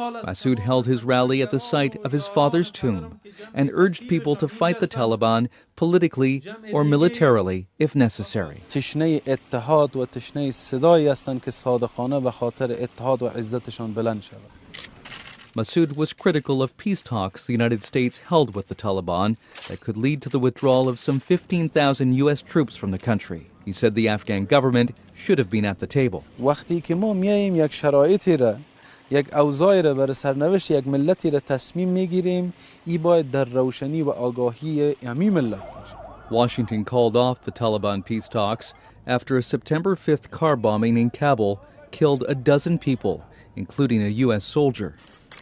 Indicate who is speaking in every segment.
Speaker 1: Massoud held his rally at the site of his father's tomb and urged people to fight the Taliban politically or militarily if necessary.
Speaker 2: تشنه اتحاد و تشنه صدایی هستند که صادقانه به خاطر اتحاد و عزتشان بلند شود.
Speaker 1: Massoud was critical of peace talks the United States held with the Taliban that could lead to the withdrawal of some 15,000 U.S. troops from the country. He said the Afghan government should have been at the table.
Speaker 2: وقتی که ما میاییم یک شرایطی را یک اوضاعی را برای سرنوشت یک ملتی را تصمیم میگیریم ای باید در روشنی و آگاهی همین ملت باشه.
Speaker 1: Washington called off the Taliban peace talks after a September 5th car bombing in Kabul killed a dozen people, including a U.S. soldier.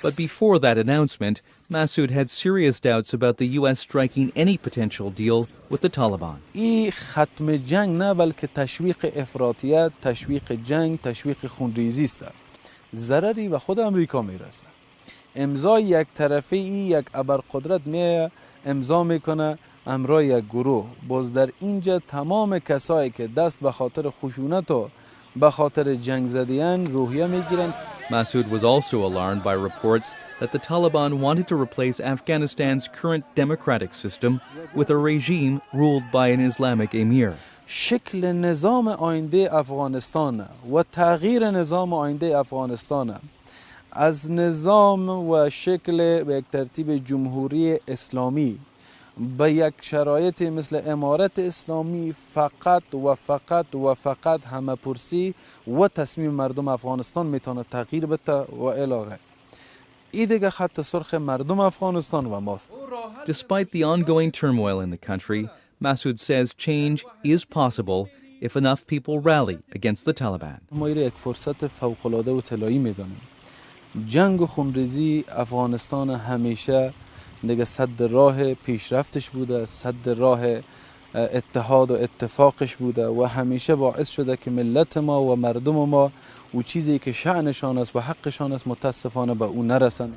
Speaker 1: But before that announcement, Massoud had serious doubts about the U.S. striking any potential deal with the Taliban.
Speaker 2: این ختم جنگ نه بلکه تشویق افراطیت، تشویق جنگ، تشویق خونریزی است. ضرری به خود امریکا میرسه. امضای یک طرفه یک ابرقدرت می امضا میکنه همراه یک گروه. باز در اینجا تمام کسایی که دست به خاطر خشونت و به خاطر جنگ زدیان روحیه میگیرن.
Speaker 1: Massoud was also alarmed by reports that the Taliban wanted to replace Afghanistan's current democratic system with a regime ruled by an Islamic emir.
Speaker 2: شکل نظام آینده افغانستان و تغییر نظام آینده افغانستان از نظام و شکل به یک ترتیب جمهوری اسلامی به یک شرایط مثل امارت اسلامی فقط و فقط همه پرسی و تصمیم مردم افغانستان میتونه تغییر بده و الاغه. این دیگه خط سرخ مردم افغانستان و ماست.
Speaker 1: Despite the ongoing turmoil in the country, Massoud says change is possible if enough people rally against the Taliban.
Speaker 2: ما این یک فرصت فوق‌العاده و طلایی میدانیم. جنگ و خونریزی افغانستان همیشه دیگه صد راه پیشرفتش بوده، صد راه اتحاد و اتفاقش بوده و همیشه باعث شده که ملت ما و مردم ما و چیزی که شأنشان است و حقشان است متاسفانه به اون نرسن.